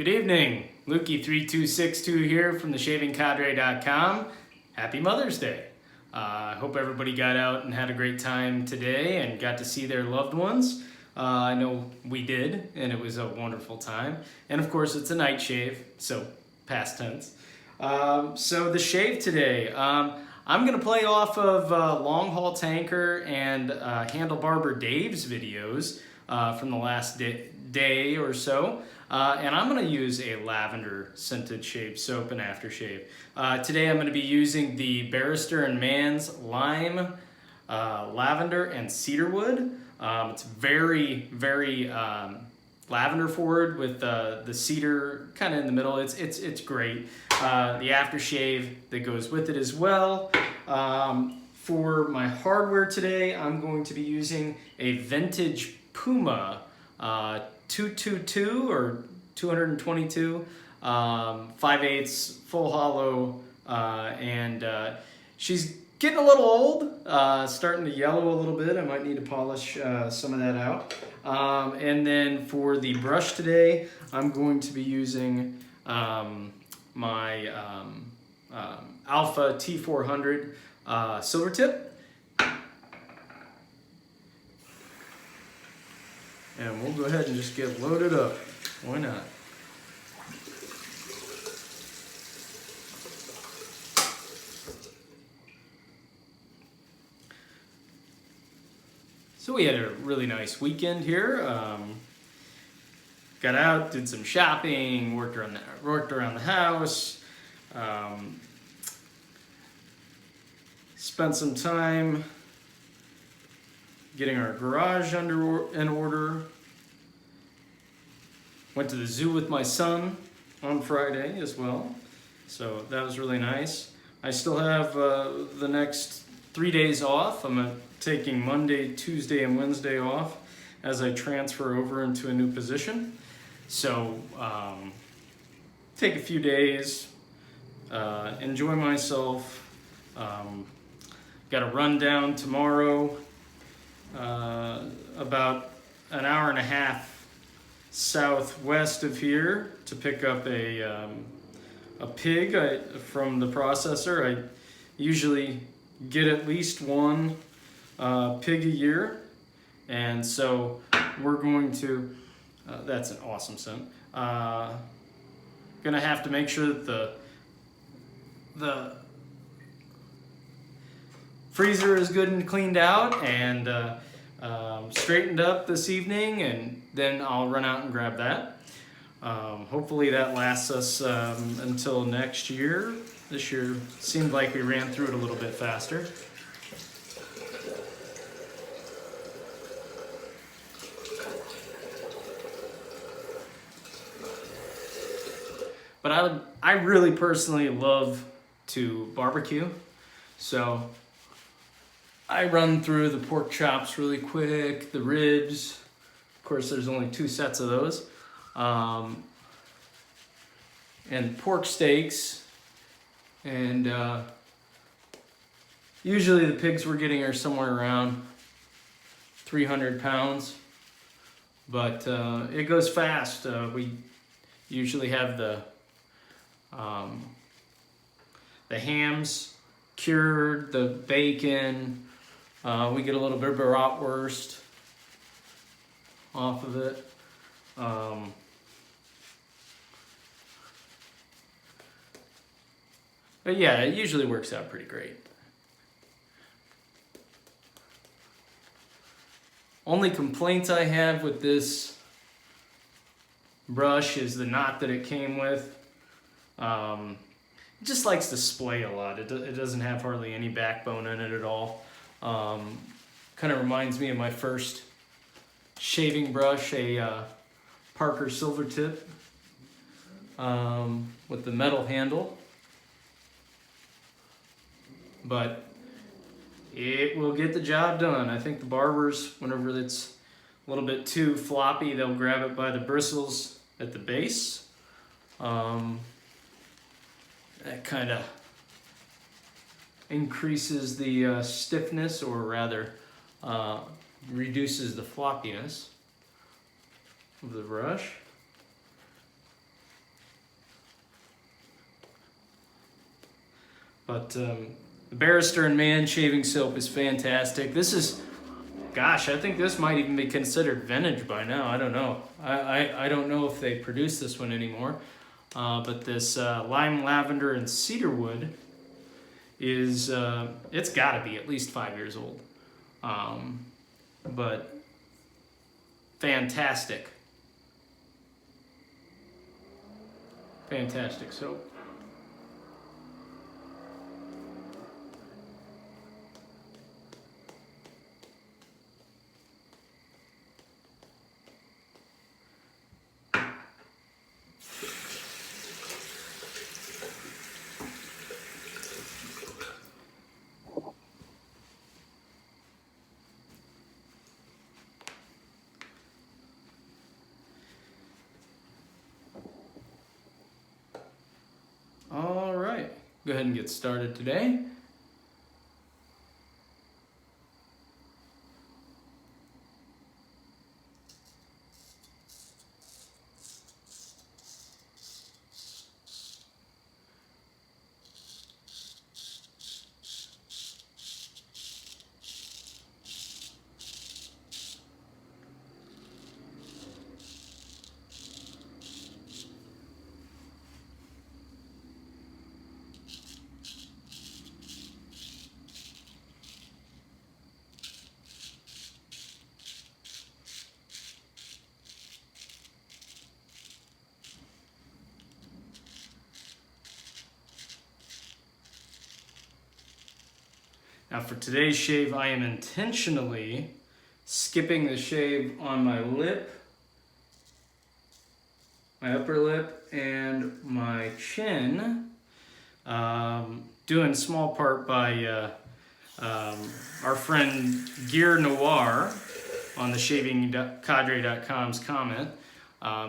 Good evening, Lukey3262 here from theshavingcadre.com. Happy Mother's Day. I hope everybody got out and had a great time today and got to see their loved ones. I know we did, and it was a wonderful time. And of course, it's a night shave, so past tense. So the shave today, I'm going to play off of Long Haul Tanker and Handlebarber Dave's videos from the last day or so. And I'm going to use a lavender scented shave soap and aftershave. Today I'm going to be using the Barrister & Man's Lime, Lavender, and Cedarwood. It's very, very lavender forward with the cedar kind of in the middle. It's great. The aftershave that goes with it as well. For my hardware today, I'm going to be using a vintage Puma 222 or 222 5/8 full hollow, and she's getting a little old, starting to yellow a little bit. I might need to polish some of that out. And then for the brush today, I'm going to be using my Alpha T400 silver tip. And we'll go ahead and just get loaded up. Why not? So we had a really nice weekend here. Got out, did some shopping, worked around the house, spent some time getting our garage in order. Went to the zoo with my son on Friday as well, so that was really nice. I still have the next 3 days off. I'm taking Monday, Tuesday, and Wednesday off as I transfer over into a new position. So take a few days, enjoy myself. Got a rundown tomorrow about an hour and a half southwest of here to pick up a pig from the processor. I usually get at least one pig a year, and so we're going to, that's an awesome scent, gonna have to make sure that the freezer is good and cleaned out and straightened up this evening, and then I'll run out and grab that. Hopefully that lasts us until next year. This year seemed like we ran through it a little bit faster. But I really personally love to barbecue, so I run through the pork chops really quick, the ribs. Of course, there's only 2 sets of those. And pork steaks. And usually the pigs we're getting are somewhere around 300 pounds. But it goes fast. We usually have the hams cured, the bacon. We get a little bit of bratwurst off of it. But yeah, it usually works out pretty great. Only complaints I have with this brush is the knot that it came with. It just likes to splay a lot. It doesn't have hardly any backbone in it at all. Kind of reminds me of my first shaving brush, a Parker silver tip with the metal handle. But it will get the job done. I think the barbers, whenever it's a little bit too floppy, they'll grab it by the bristles at the base. That kind of increases the stiffness, or rather reduces the floppiness of the brush. But the Barrister and Man shaving soap is fantastic. This is, gosh, I think this might even be considered vintage by now. I don't know. I don't know if they produce this one anymore. But this lime, lavender, and cedarwood is, it's got to be at least 5 years old. But fantastic. Fantastic soap. All right, go ahead and get started today. Now for today's shave, I am intentionally skipping the shave on my lip, my upper lip, and my chin, due in small part by our friend Gear Noir on the ShavingCadre.com's comment.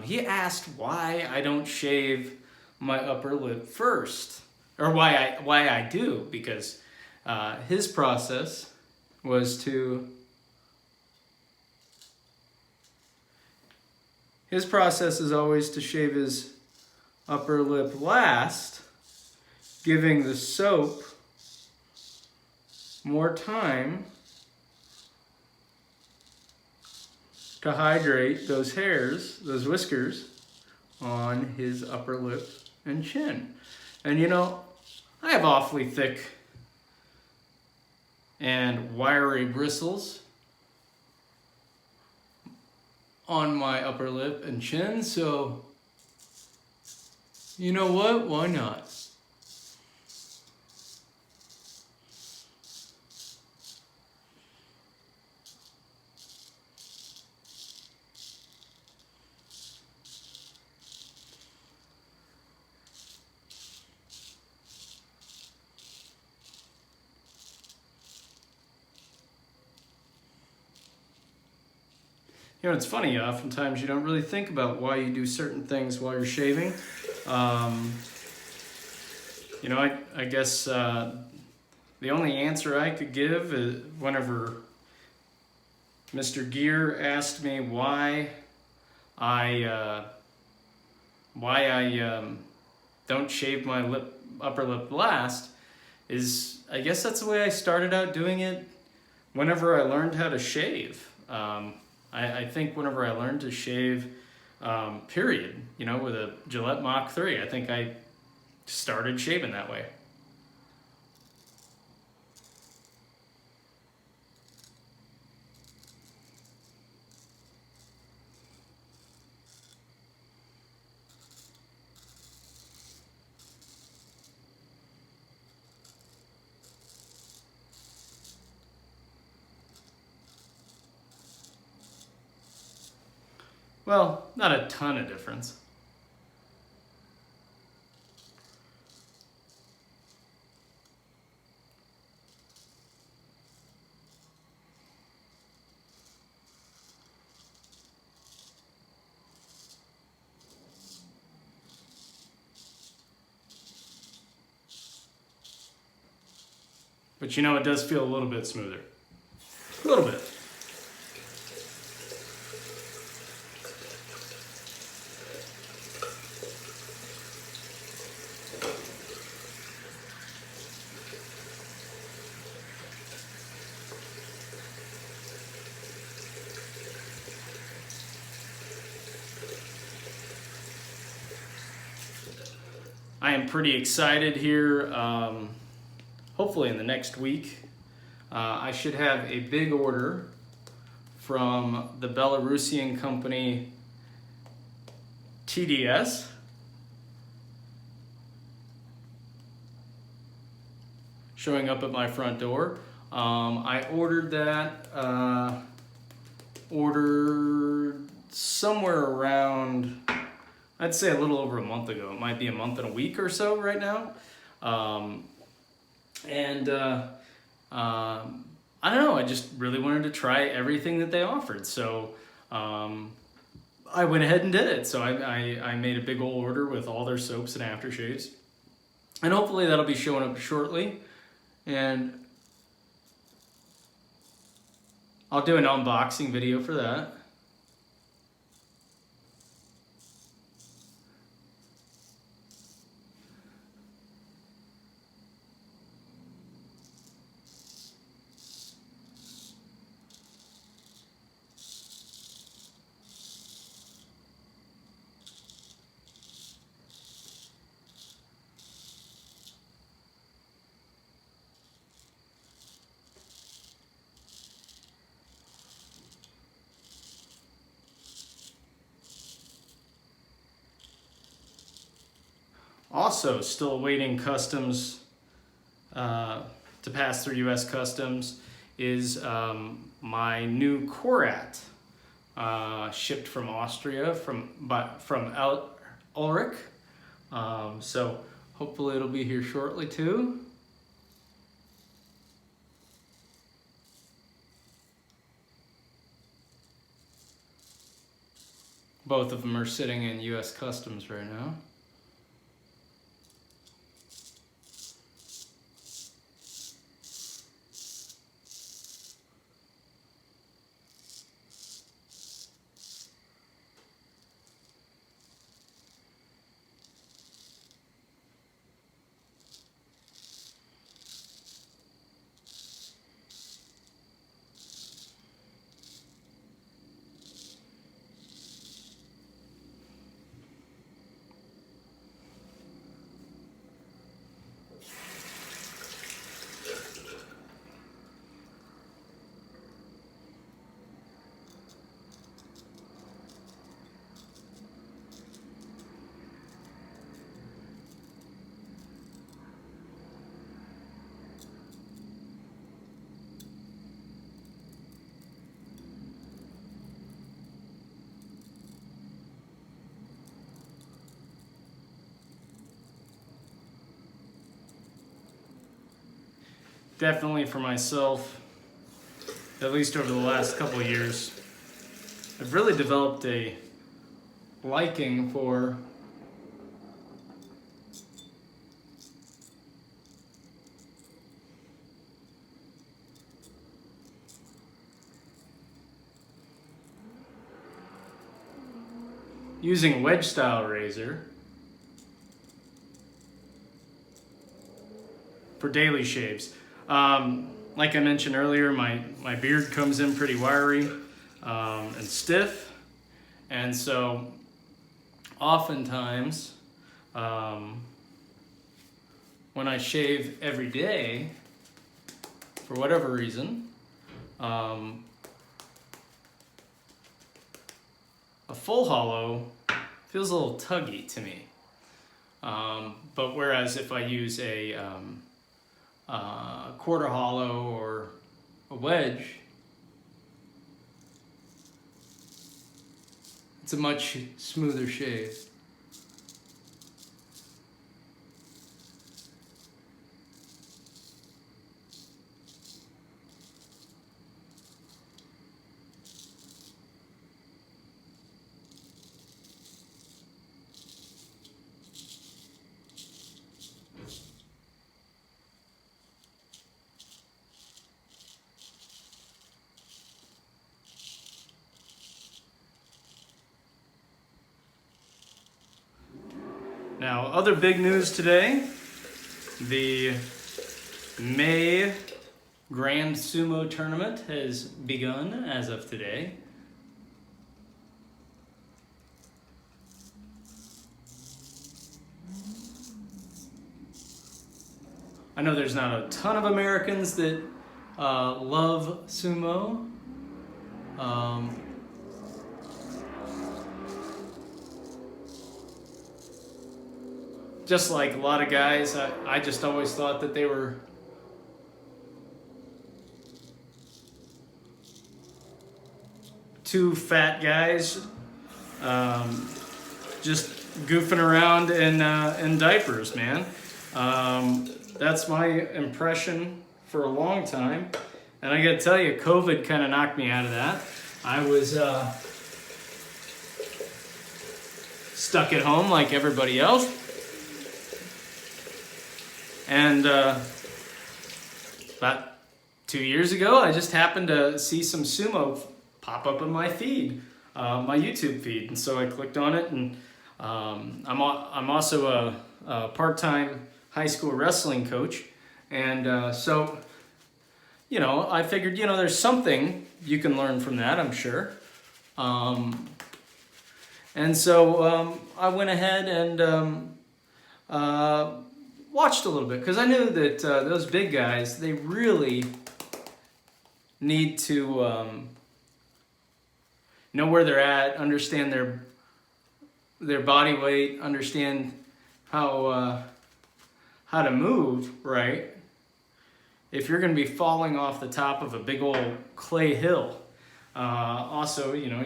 He asked why I don't shave my upper lip first, or why I do, because his process was to is always to shave his upper lip last, giving the soap more time to hydrate those hairs, those whiskers on his upper lip and chin. And you know, I have awfully thick and wiry bristles on my upper lip and chin, so you know what? Why not? You know, it's funny, oftentimes you don't really think about why you do certain things while you're shaving. You know, I guess the only answer I could give is whenever Mr. Gear asked me why I don't shave my upper lip last, is I guess that's the way I started out doing it whenever I learned how to shave. I think whenever I learned to shave, period, you know, with a Gillette Mach 3, I think I started shaving that way. Well, not a ton of difference. But you know, it does feel a little bit smoother. A little bit. I am pretty excited here. Hopefully in the next week, I should have a big order from the Belarusian company TDS. Showing up at my front door. I ordered that, ordered somewhere around, I'd say a little over a month ago. It might be a month and a week or so right now. I don't know, I just really wanted to try everything that they offered. So I went ahead and did it. So I made a big old order with all their soaps and aftershaves. And hopefully that'll be showing up shortly. And I'll do an unboxing video for that. Also, still awaiting customs to pass through U.S. Customs is my new Korat, shipped from Austria, from Ulrich. So hopefully it'll be here shortly too. Both of them are sitting in U.S. Customs right now. Definitely for myself, at least over the last couple of years, I've really developed a liking for using a wedge style razor for daily shaves. Like I mentioned earlier, my beard comes in pretty wiry and stiff, and so oftentimes when I shave every day, for whatever reason, a full hollow feels a little tuggy to me. But whereas if I use a quarter hollow or a wedge, it's a much smoother shave. Now, other big news today, the May Grand Sumo Tournament has begun as of today. I know there's not a ton of Americans that love sumo. Just like a lot of guys, I just always thought that they were two fat guys just goofing around in diapers, man. That's my impression for a long time. And I gotta tell you, COVID kind of knocked me out of that. I was stuck at home like everybody else. And about 2 years ago, I just happened to see some sumo pop up in my feed, my YouTube feed. And so I clicked on it, and I'm also a part-time high school wrestling coach. And so, you know, I figured, you know, there's something you can learn from that, I'm sure. And so I went ahead and watched a little bit, because I knew that those big guys, they really need to know where they're at, understand their body weight, understand how to move right. If you're going to be falling off the top of a big old clay hill, also, you know,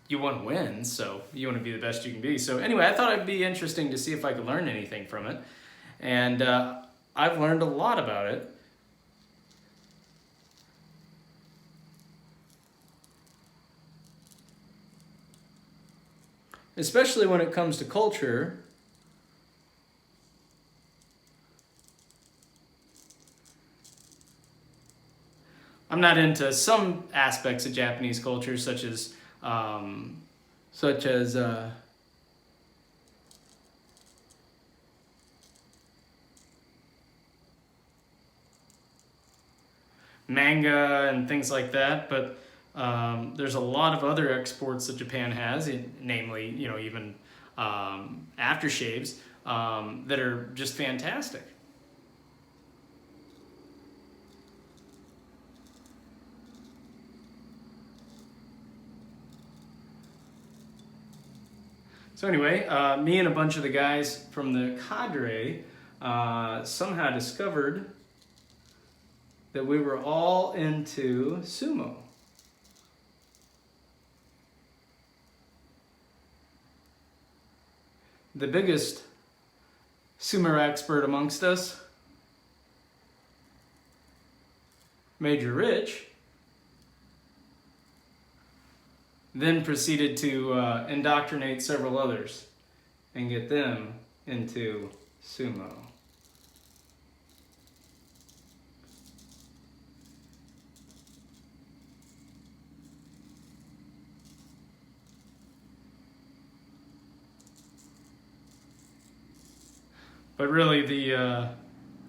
you want to win, so you want to be the best you can be. So anyway, I thought it'd be interesting to see if I could learn anything from it. And I've learned a lot about it. Especially when it comes to culture. I'm not into some aspects of Japanese culture, such as manga and things like that, but there's a lot of other exports that Japan has, namely, you know, even aftershaves that are just fantastic. So anyway, me and a bunch of the guys from the cadre somehow discovered that we were all into sumo. The biggest sumo expert amongst us, Major Rich, then proceeded to indoctrinate several others and get them into sumo. But really, the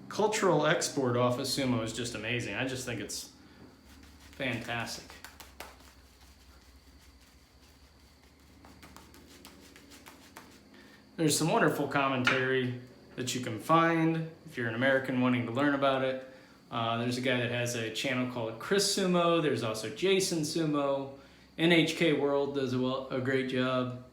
cultural export off of sumo is just amazing. I just think it's fantastic. There's some wonderful commentary that you can find if you're an American wanting to learn about it. There's a guy that has a channel called Chris Sumo. There's also Jason Sumo. NHK World does a great job.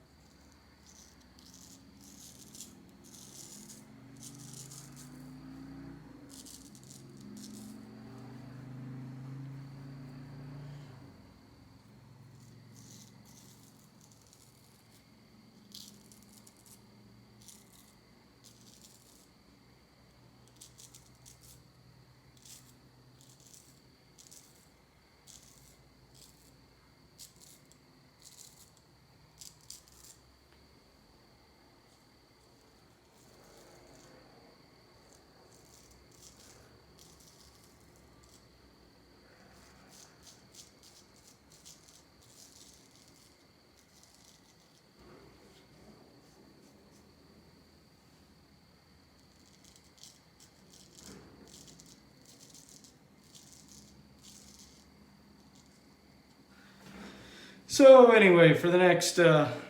So anyway, for the next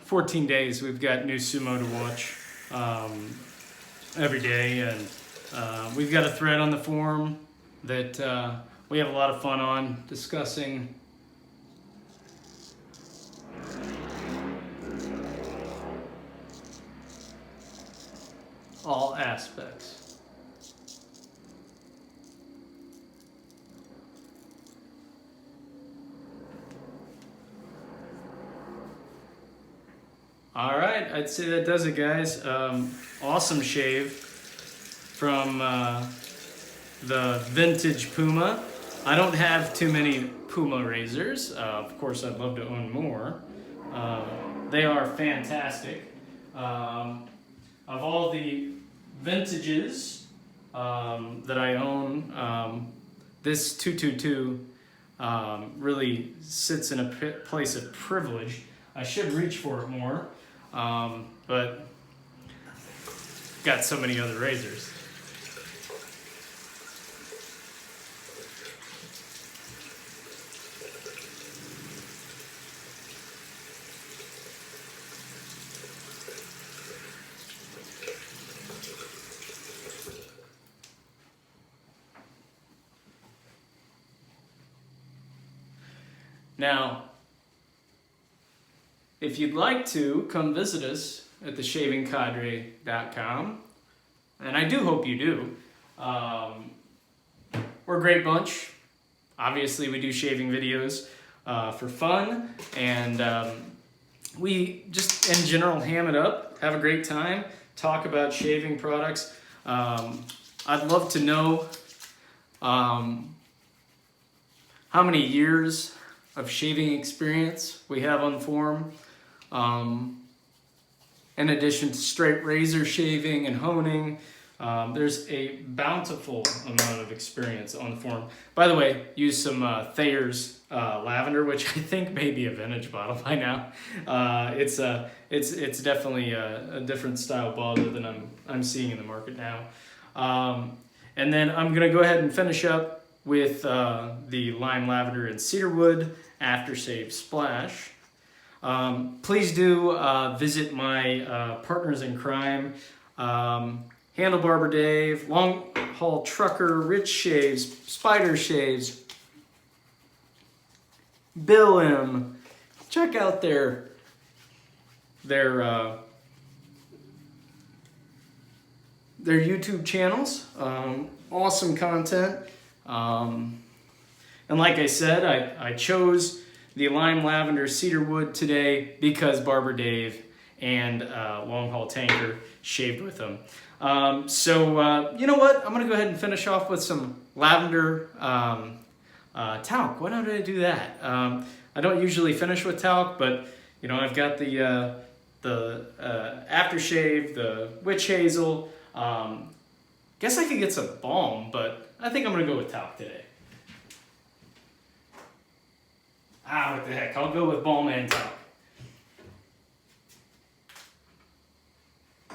14 days, we've got new sumo to watch every day, and We've got a thread on the forum that we have a lot of fun on discussing all aspects. All right, I'd say that does it, guys. Awesome shave from the vintage Puma. I don't have too many Puma razors. Of course, I'd love to own more. They are fantastic. Of all the vintages that I own, this 222 really sits in a place of privilege. I should reach for it more, but got so many other razors. Now, if you'd like to, come visit us at theshavingcadre.com, and I do hope you do. We're a great bunch. Obviously, we do shaving videos for fun, and we just, in general, ham it up, have a great time, talk about shaving products. I'd love to know how many years of shaving experience we have on the forum. In addition to straight razor shaving and honing, there's a bountiful amount of experience on the forum. By the way, use some Thayer's lavender, which I think may be a vintage bottle by now. It's definitely a different style bottle than I'm seeing in the market now. And then I'm gonna go ahead and finish up with the lime lavender and cedarwood aftershave splash. Please do visit my partners in crime, Handle Barber Dave, Long Haul Trucker, Rich Shaves, Spider Shaves, Bill M. Check out their YouTube channels. Awesome content. And like I said, I chose the lime lavender cedarwood today because Barber Dave and Long Haul Tanker shaved with them. So you know what? I'm gonna go ahead and finish off with some lavender talc. Why don't I do that? I don't usually finish with talc, but you know, I've got the aftershave, the witch hazel. Guess I could get some balm, but I think I'm gonna go with talc today. What the heck, I'll go with balm and talc.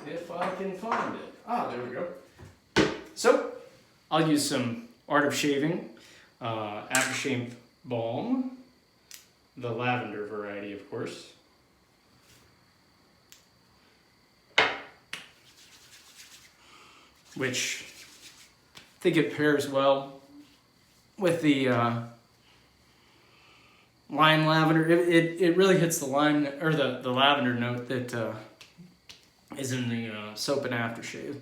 If I can find it. There we go. So, I'll use some Art of Shaving aftershave balm, the lavender variety, of course. Which I think it pairs well with the lime lavender. It really hits the lime or the lavender note that is in the soap and aftershave.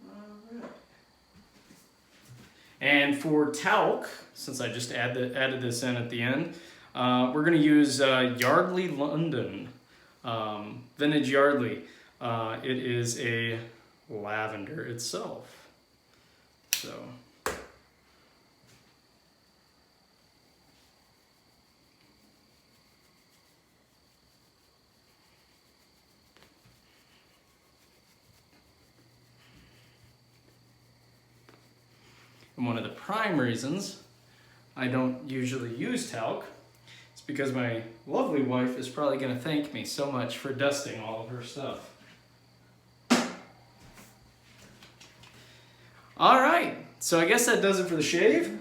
Alright. And for talc, since I just added this in at the end, we're going to use Yardley London, vintage Yardley. It is a lavender itself. So and one of the prime reasons I don't usually use talc is because my lovely wife is probably going to thank me so much for dusting all of her stuff. All right, so I guess that does it for the shave.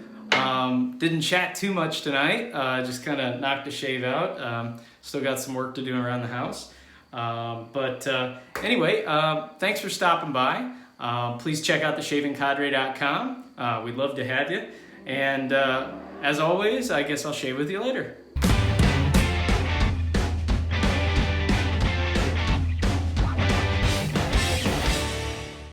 Didn't chat too much tonight, just kind of knocked the shave out. Still got some work to do around the house. Anyway, thanks for stopping by. Please check out theshavingcadre.com. We'd love to have you. And as always, I guess I'll shave with you later.